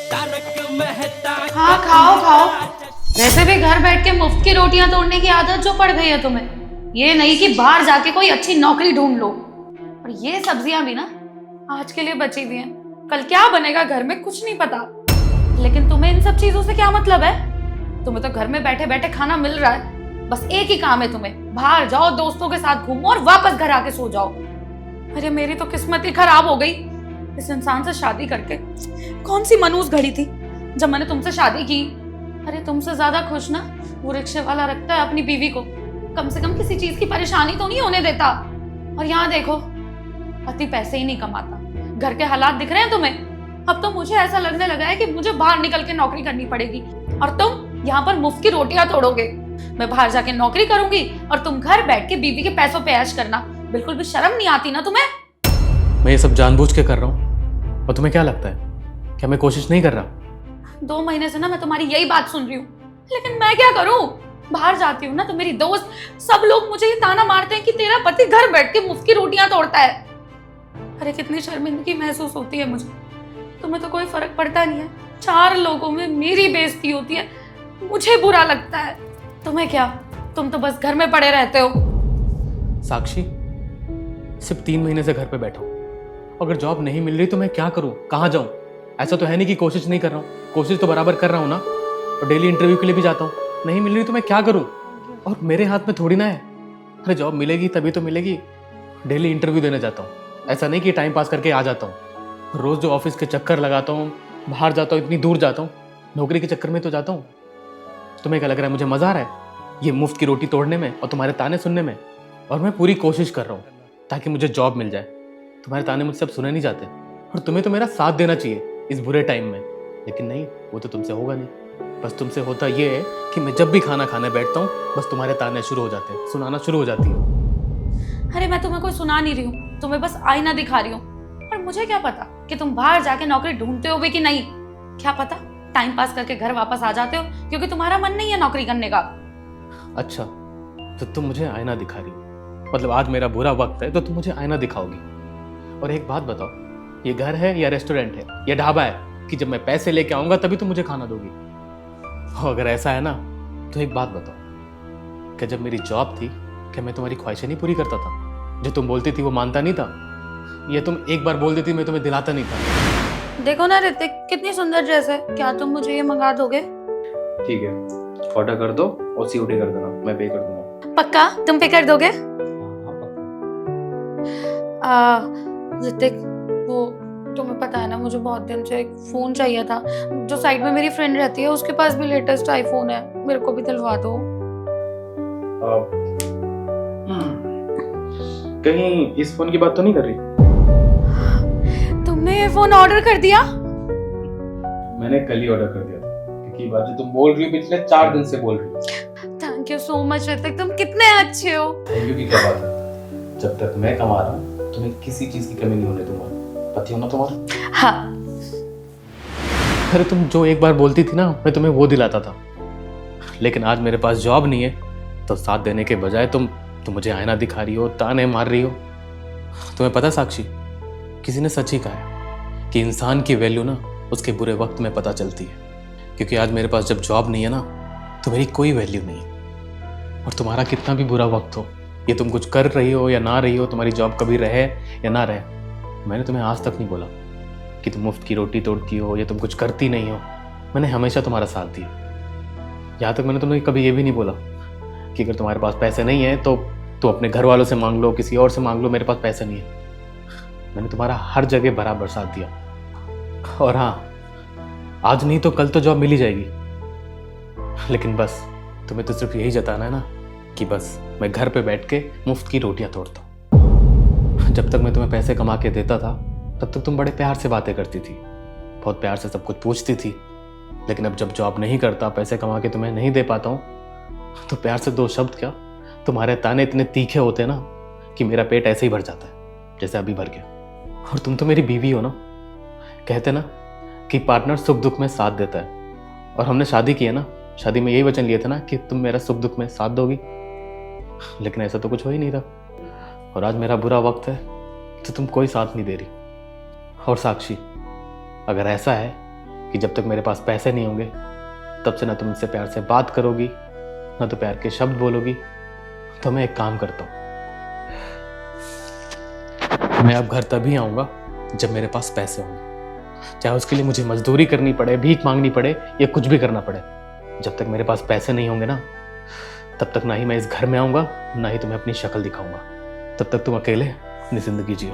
हाँ खाओ खाओ। वैसे भी घर बैठ के मुफ्त की रोटियां तोड़ने की आदत जो पड़ गई है तुम्हें, ये नहीं कि बाहर जाके कोई अच्छी नौकरी ढूंढ लो। और ये सब्जियां भी ना आज के लिए बची हुई हैं, कल क्या बनेगा घर में कुछ नहीं पता। लेकिन तुम्हें इन सब चीजों से क्या मतलब है? तुम्हें तो घर में बैठे बैठे खाना मिल रहा है। बस एक ही काम है तुम्हें, बाहर जाओ, दोस्तों के साथ घूमो और वापस घर आके सो जाओ। अरे मेरी तो किस्मत ही खराब हो गई इस इंसान से शादी करके। कौन सी मनूस घड़ी थी जब मैंने तुमसे शादी की। अरे तुमसे ज्यादा खुश ना वो रिक्शे वाला रखता है अपनी बीवी को, कम से कम किसी चीज की परेशानी तो नहीं होने देता। और यहाँ देखो, पति पैसे ही नहीं कमाता। घर के हालात दिख रहे हैं तुम्हें? अब तो मुझे ऐसा लगने लगा है कि मुझे बाहर निकल के नौकरी करनी पड़ेगी और तुम यहाँ पर मुफ्त की रोटियां तोड़ोगे। मैं बाहर जाके नौकरी करूंगी और तुम घर बैठ के बीवी के पैसों पे ऐश करना। बिल्कुल भी शर्म नहीं आती ना तुम्हें? मैं ये सब जानबूझ के कर रहा हूँ और तुम्हें क्या लगता है क्या मैं कोशिश नहीं कर रहा? 2 महीने से ना मैं तुम्हारी यही बात सुन रही हूँ, लेकिन मैं क्या करूँ? बाहर जाती हूँ ना तो मेरी दोस्त सब लोग मुझे ये ताना मारते हैं कि तेरा पति घर बैठ के मुफ्त की रोटियां तोड़ता है। अरे कितनी शर्मिंदगी महसूस होती है मुझे। तुम्हें तो कोई फर्क पड़ता नहीं है, 4 लोगों में मेरी बेइज्जती होती है, मुझे बुरा लगता है। तुम्हें क्या, तुम तो बस घर में पड़े रहते हो। साक्षी, सिर्फ 3 महीने से घर पे बैठा हूँ। अगर जॉब नहीं मिल रही तो मैं क्या करूँ, कहाँ जाऊँ? ऐसा तो है नहीं कि कोशिश नहीं कर रहा हूँ, कोशिश तो बराबर कर रहा हूँ ना। और डेली इंटरव्यू के लिए भी जाता हूँ, नहीं मिल रही तो मैं क्या करूँ? और मेरे हाथ में थोड़ी ना है। अरे जॉब मिलेगी तभी तो मिलेगी। डेली इंटरव्यू देने जाता हूँ, ऐसा नहीं कि टाइम पास करके आ जाता हूँ। रोज जो ऑफिस के चक्कर लगाता हूँ, बाहर जाता हूँ, इतनी दूर जाता हूँ, नौकरी के चक्कर में तो जाता हूँ। तुम्हें क्या लग रहा है मुझे मजा आ रहा है ये मुफ्त की रोटी तोड़ने में और तुम्हारे ताने सुनने में? और मैं पूरी कोशिश कर रहा हूँ ताकि मुझे जॉब मिल जाए। तुम्हारे ताने मुझसे अब सुने नहीं जाते और तुम्हें तो मेरा साथ देना चाहिए इस बुरे टाइम में, लेकिन नहीं, वो तो तुमसे होगा नहीं। बस तुमसे होता ये है कि मैं जब भी खाना खाने बैठता हूँ बस तुम्हारे ताने शुरू हो जाते हैं, सुनाना शुरू हो जाती है। अरे मैं तुम्हें कोई सुना नहीं रही हूँ, तुम्हें बस आईना दिखा रही हूँ। और मुझे क्या पता कि तुम बाहर जाके नौकरी ढूंढते हो भी कि नहीं। क्या पता टाइम पास करके घर वापस आ जाते हो क्योंकि तुम्हारा मन नहीं है नौकरी करने का। अच्छा, तो तुम मुझे आईना दिखा रही हो? मतलब आज मेरा बुरा वक्त है तो तुम मुझे आईना दिखाओगी? और एक बात बताओ, ये घर है या रेस्टोरेंट है या ढाबा है कि जब मैं पैसे लेके आऊंगा तभी तुम मुझे खाना दोगी? और अगर ऐसा है ना तो एक बात बताओ, क्या जब मेरी जॉब थी क्या मैं तुम्हारी ख्वाहिशें नहीं पूरी करता था? जो तुम बोलती थी वो मानता नहीं था? या तुम एक बार बोल देती मैं तुम्हें दिलाता नहीं था? देखो ना ऋतिक, कितनी सुंदर ड्रेस है, क्या तुम मुझे ये मंगा दोगे? ठीक है, ऑर्डर कर दो और सीओडी कर देना, मैं पे कर दूंगा। पक्का तुम पे कर दोगे? हाँ, पक्का। ऋतिक, वो तुम्हें पता है ना मुझे बहुत दिन से एक फोन चाहिए था। जो साइड में मेरी फ्रेंड रहती है उसके पास भी लेटेस्ट आईफोन है, मेरे को भी दिलवा दो। कहीं इस फोन की बात तो नहीं कर रही? तुमने ये फोन ऑर्डर कर दिया? मैंने कल ही ऑर्डर कर दिया था, क्योंकि ये बात जो तुम बोल रही हो पिछले 4 दिन से बोल रही हो। Thank you so much Hrithik, तुम कितने अच्छे हो। थैंक यू की क्या बात है? जब तक मैं कमा रहा हूँ तुम्हें किसी चीज की कमी नहीं होने दूंगा। पति हो ना तुम्हारा? हाँ। अरे तुम जो एक बार बोलती थी ना मैं तुम्हें वो दिलाता था, लेकिन आज मेरे पास जॉब नहीं है तो साथ देने के बजाय तुम मुझे आईना दिखा रही हो, ताने मार रही हो। तुम्हें पता साक्षी, किसी ने सच ही कहा है कि इंसान की वैल्यू ना उसके बुरे वक्त में पता चलती है। क्योंकि आज मेरे पास जब जॉब नहीं है ना तो मेरी कोई वैल्यू नहीं है। और तुम्हारा कितना भी बुरा वक्त हो, ये तुम कुछ कर रही हो या ना रही हो, तुम्हारी जॉब कभी रहे या ना रहे, मैंने तुम्हें आज तक नहीं बोला कि तुम मुफ्त की रोटी तोड़ती हो या तुम कुछ करती नहीं हो। मैंने हमेशा तुम्हारा साथ दिया। यहाँ तक मैंने तुम्हें कभी ये भी नहीं बोला कि अगर तुम्हारे पास पैसे नहीं है तो तुम अपने घर वालों से मांग लो, किसी और से मांग लो, मेरे पास पैसे नहीं है। मैंने तुम्हारा हर जगह बराबर साथ दिया। और हाँ, आज नहीं तो कल तो जॉब मिल ही जाएगी, लेकिन बस तुम्हें तो सिर्फ यही जताना है ना कि बस मैं घर पे बैठ के मुफ्त की रोटियां तोड़ता हूँ। जब तक मैं तुम्हें पैसे कमा के देता था तब तक तुम बड़े प्यार से बातें करती थी, बहुत प्यार से सब कुछ पूछती थी। लेकिन अब जब जॉब नहीं करता, पैसे कमा के तुम्हें नहीं दे पाता हूँ, तो प्यार से 2 शब्द क्या, तुम्हारे ताने इतने तीखे होते हैं ना कि मेरा पेट ऐसे ही भर जाता है जैसे अभी भर गया। और तुम तो मेरी बीवी हो ना, कहते ना कि पार्टनर सुख दुख में साथ देता है। और हमने शादी की है ना, शादी में यही वचन लिए थे ना कि तुम मेरा सुख दुख में साथ दोगी। लेकिन ऐसा तो कुछ हो ही नहीं रहा। और आज मेरा बुरा वक्त है तो तुम कोई साथ नहीं दे रही। और साक्षी, अगर ऐसा है कि जब तक मेरे पास पैसे नहीं होंगे तब से ना तुम मुझसे प्यार से बात करोगी, ना तो प्यार के शब्द बोलोगी। तो मैं एक काम करता हूँ, मैं अब घर तभी आऊँगा जब मेरे पास पैसे होंगे, चाहे उसके लिए मुझे मजदूरी करनी पड़े, भीख मांगनी पड़े या कुछ भी करना पड़े। जब तक मेरे पास पैसे नहीं होंगे ना, तब तक ना ही मैं इस घर में आऊँगा, ना ही तुम्हें अपनी शक्ल दिखाऊंगा। तब तक तुम अकेले अपनी जिंदगी जियो।